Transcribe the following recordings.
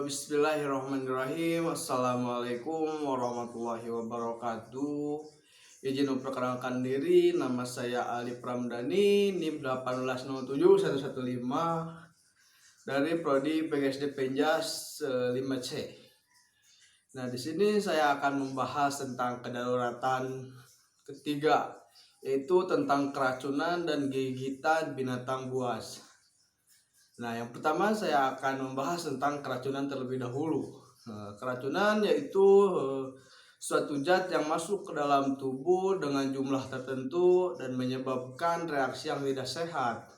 Bismillahirrahmanirrahim. Assalamualaikum warahmatullahi wabarakatuh. Izin memperkenalkan diri, nama saya Ali Pramdani, NIM 1807115 dari Prodi PGSD Penjas 5C. Nah, di sini saya akan membahas tentang kedaruratan ketiga, yaitu tentang keracunan dan gigitan binatang buas. Nah, yang pertama saya akan membahas tentang keracunan terlebih dahulu. Keracunan yaitu suatu zat yang masuk ke dalam tubuh dengan jumlah tertentu dan menyebabkan reaksi yang tidak sehat.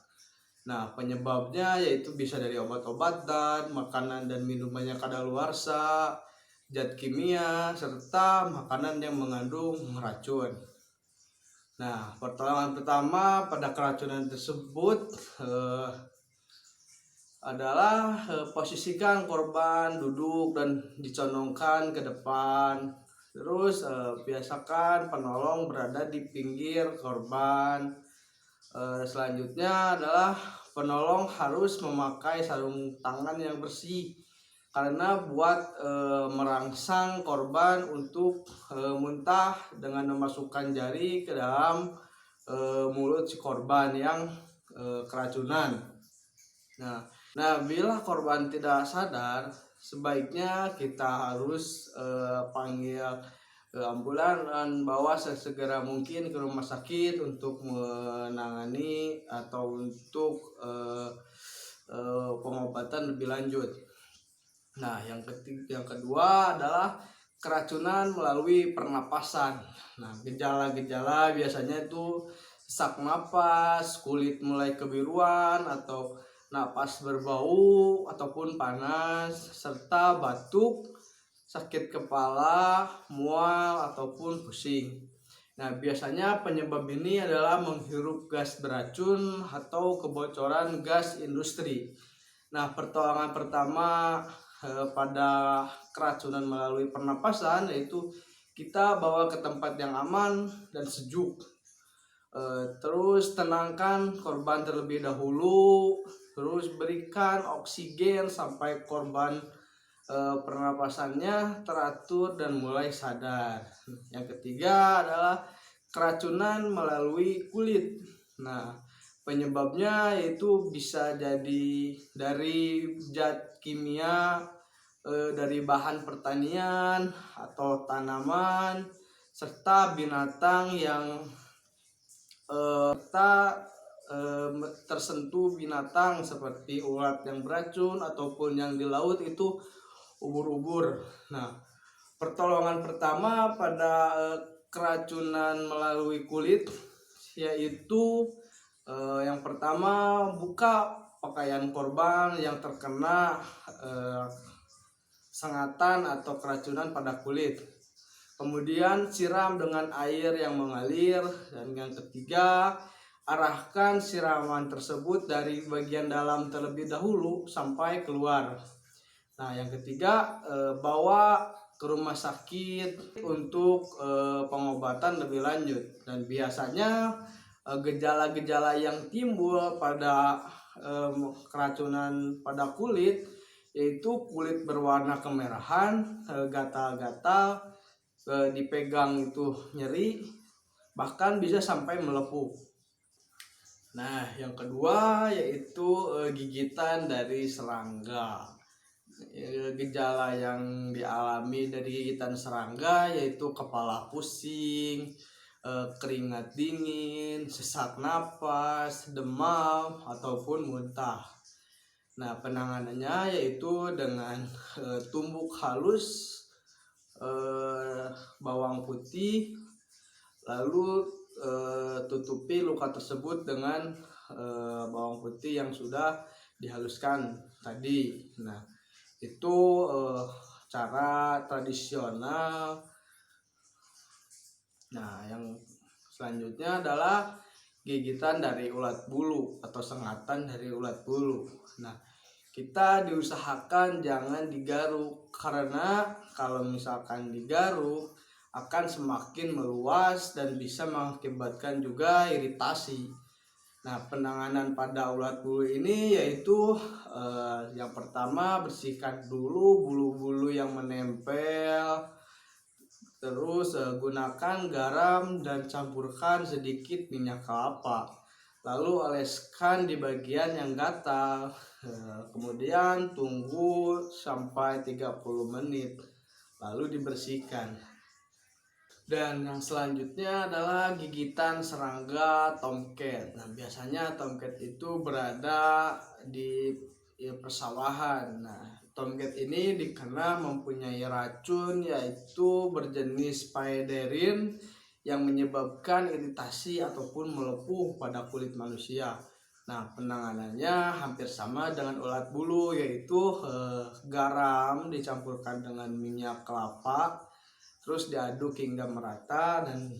Nah, penyebabnya yaitu bisa dari obat-obatan, makanan dan minuman yang kadaluarsa, zat kimia, serta makanan yang mengandung racun. Nah, pertolongan pertama pada keracunan tersebut adalah posisikan korban duduk dan dicondongkan ke depan. Terus biasakan penolong berada di pinggir korban. Selanjutnya adalah penolong harus memakai sarung tangan yang bersih karena buat merangsang korban untuk muntah dengan memasukkan jari ke dalam mulut si korban yang keracunan. Nah, bila korban tidak sadar, sebaiknya kita harus panggil ambulan dan bawa sesegera mungkin ke rumah sakit untuk menangani atau untuk pengobatan lebih lanjut. Nah, yang kedua adalah keracunan melalui pernapasan. Nah, gejala-gejala biasanya itu sesak napas, kulit mulai kebiruan atau napas berbau ataupun panas, serta batuk, sakit kepala, mual ataupun pusing. Nah, biasanya penyebab ini adalah menghirup gas beracun atau kebocoran gas industri. Nah, pertolongan pertama pada keracunan melalui pernapasan yaitu kita bawa ke tempat yang aman dan sejuk. Terus tenangkan korban terlebih dahulu, terus berikan oksigen sampai korban pernapasannya teratur dan mulai sadar. Yang ketiga adalah keracunan melalui kulit. Nah, penyebabnya itu bisa jadi dari zat kimia, dari bahan pertanian atau tanaman, serta binatang yang tersentuh binatang seperti ulat yang beracun ataupun yang di laut itu ubur-ubur. Nah, pertolongan pertama pada keracunan melalui kulit yaitu yang pertama buka pakaian korban yang terkena sengatan atau keracunan pada kulit. Kemudian siram dengan air yang mengalir, dan yang ketiga arahkan siraman tersebut dari bagian dalam terlebih dahulu sampai keluar. Nah, yang ketiga bawa ke rumah sakit untuk pengobatan lebih lanjut. Dan biasanya gejala-gejala yang timbul pada keracunan pada kulit yaitu kulit berwarna kemerahan, gatal-gatal, dipegang itu nyeri, bahkan bisa sampai melepuh. Nah, yang kedua yaitu gigitan dari serangga. Gejala yang dialami dari gigitan serangga yaitu kepala pusing, keringat dingin, sesak napas, demam, ataupun muntah. Nah, penanganannya yaitu dengan tumbuk halus bawang putih, lalu tutupi luka tersebut dengan bawang putih yang sudah dihaluskan tadi. Nah, itu cara tradisional. Nah, yang selanjutnya adalah gigitan dari ulat bulu atau sengatan dari ulat bulu. Nah, kita diusahakan jangan digaruk karena kalau misalkan digaruk akan semakin meluas dan bisa mengakibatkan juga iritasi. Nah, penanganan pada ulat bulu ini yaitu yang pertama bersihkan dulu bulu-bulu yang menempel, terus gunakan garam dan campurkan sedikit minyak kelapa. Lalu oleskan di bagian yang gatal. Kemudian tunggu sampai 30 menit. Lalu dibersihkan. Dan yang selanjutnya adalah gigitan serangga tomcat. Nah, biasanya tomcat itu berada di persawahan. Nah, tomcat ini dikenal mempunyai racun yaitu berjenis spiderin yang menyebabkan iritasi ataupun melepuh pada kulit manusia. Nah, penanganannya hampir sama dengan ulat bulu, yaitu garam dicampurkan dengan minyak kelapa, terus diaduk hingga merata, dan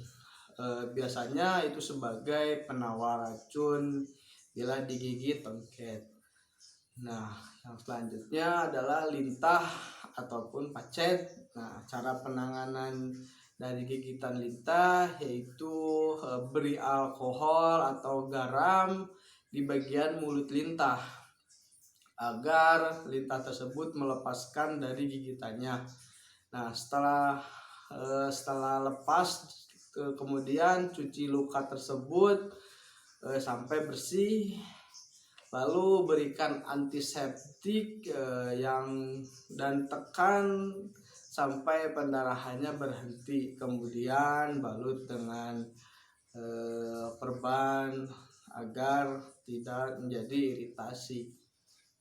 biasanya itu sebagai penawar racun bila digigit tomcat. Nah, yang selanjutnya adalah lintah ataupun pacet. Nah, cara penanganan dari gigitan lintah yaitu beri alkohol atau garam di bagian mulut lintah agar lintah tersebut melepaskan dari gigitannya. Nah, setelah lepas, kemudian cuci luka tersebut sampai bersih, lalu berikan antiseptik dan tekan sampai pendarahannya berhenti, kemudian balut dengan perban agar tidak menjadi iritasi.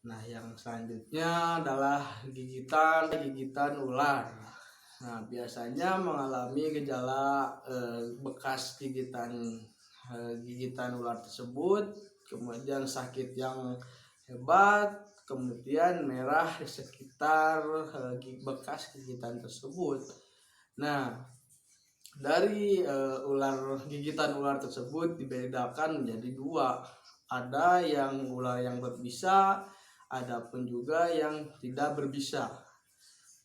Nah, yang selanjutnya adalah gigitan ular. Nah, biasanya mengalami gejala bekas gigitan ular tersebut, kemudian sakit yang hebat, kemudian merah di sekitar bekas gigitan tersebut. Nah, dari gigitan ular tersebut dibedakan menjadi dua. Ada yang ular yang berbisa, adapun juga yang tidak berbisa.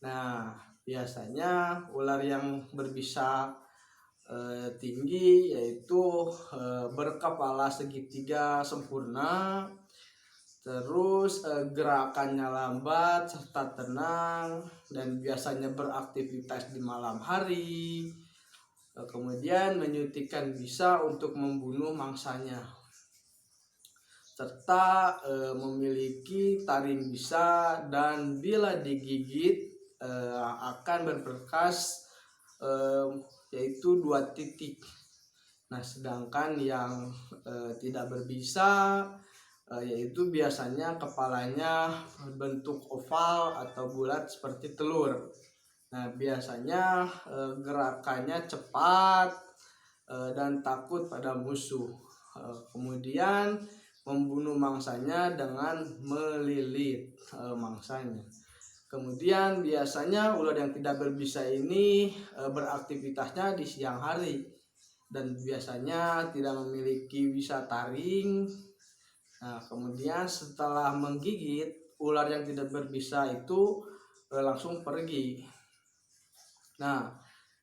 Nah, biasanya ular yang berbisa tinggi yaitu berkepala segitiga sempurna, terus gerakannya lambat serta tenang, dan biasanya beraktivitas di malam hari, kemudian menyuntikkan bisa untuk membunuh mangsanya, serta memiliki taring bisa, dan bila digigit akan berbekas yaitu 2 titik. Nah, sedangkan yang tidak berbisa yaitu biasanya kepalanya berbentuk oval atau bulat seperti telur. Nah, biasanya gerakannya cepat dan takut pada musuh. Kemudian membunuh mangsanya dengan melilit mangsanya. Kemudian biasanya ular yang tidak berbisa ini beraktivitasnya di siang hari dan biasanya tidak memiliki bisa taring. Nah, kemudian setelah menggigit, ular yang tidak berbisa itu langsung pergi. Nah,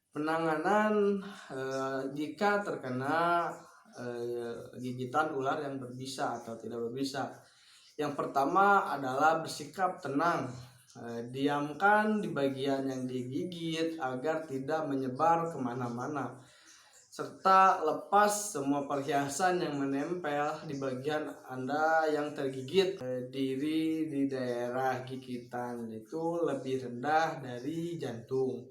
penanganan jika terkena gigitan ular yang berbisa atau tidak berbisa. Yang pertama adalah bersikap tenang. Diamkan di bagian yang digigit agar tidak menyebar kemana-mana, serta lepas semua perhiasan yang menempel di bagian Anda yang tergigit. Diri di daerah gigitan itu lebih rendah dari jantung.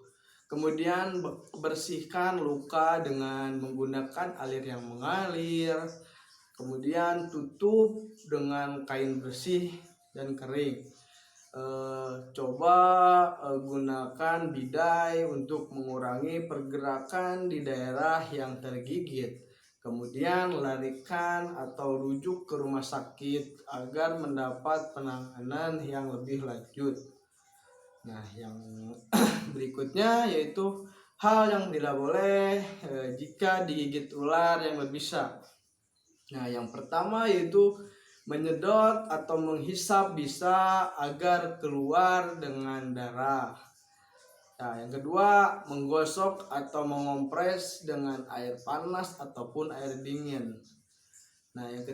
Kemudian bersihkan luka dengan menggunakan air yang mengalir. Kemudian tutup dengan kain bersih dan kering. Coba gunakan bidai untuk mengurangi pergerakan di daerah yang tergigit. Kemudian larikan atau rujuk ke rumah sakit agar mendapat penanganan yang lebih lanjut. Nah, yang berikutnya yaitu hal yang tidak boleh jika digigit ular yang berbisa. Nah, yang pertama yaitu menyedot atau menghisap bisa agar keluar dengan darah. Nah, yang kedua, menggosok atau mengompres dengan air panas ataupun air dingin. Nah, yang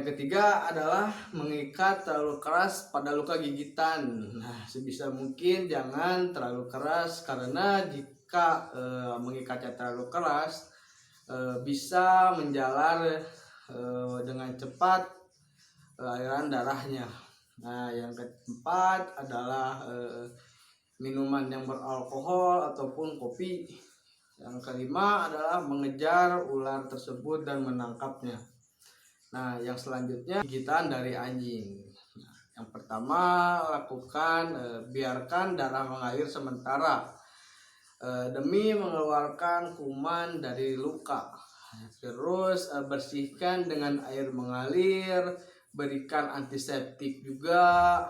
ketiga adalah mengikat terlalu keras pada luka gigitan. Nah, sebisa mungkin jangan terlalu keras karena jika mengikatnya terlalu keras bisa menjalar dengan cepat aliran darahnya. Nah, yang keempat adalah minuman yang beralkohol ataupun kopi. Yang kelima adalah mengejar ular tersebut dan menangkapnya. Nah, yang selanjutnya gigitan dari anjing. Nah, yang pertama lakukan biarkan darah mengalir sementara demi mengeluarkan kuman dari luka. Terus bersihkan dengan air mengalir, berikan antiseptik juga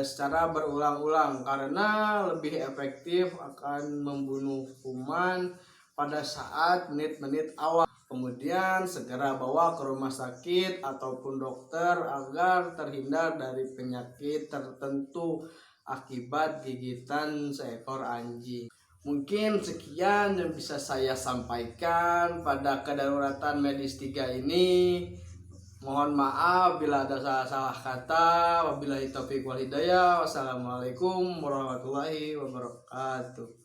secara berulang-ulang karena lebih efektif akan membunuh kuman pada saat menit-menit awal. Kemudian segera bawa ke rumah sakit ataupun dokter agar terhindar dari penyakit tertentu akibat gigitan seekor anjing. Mungkin sekian yang bisa saya sampaikan pada kedaruratan medis 3 ini. Mohon maaf bila ada salah-salah kata. Wabillahi taufiq wal hidayah. Wassalamualaikum warahmatullahi wabarakatuh.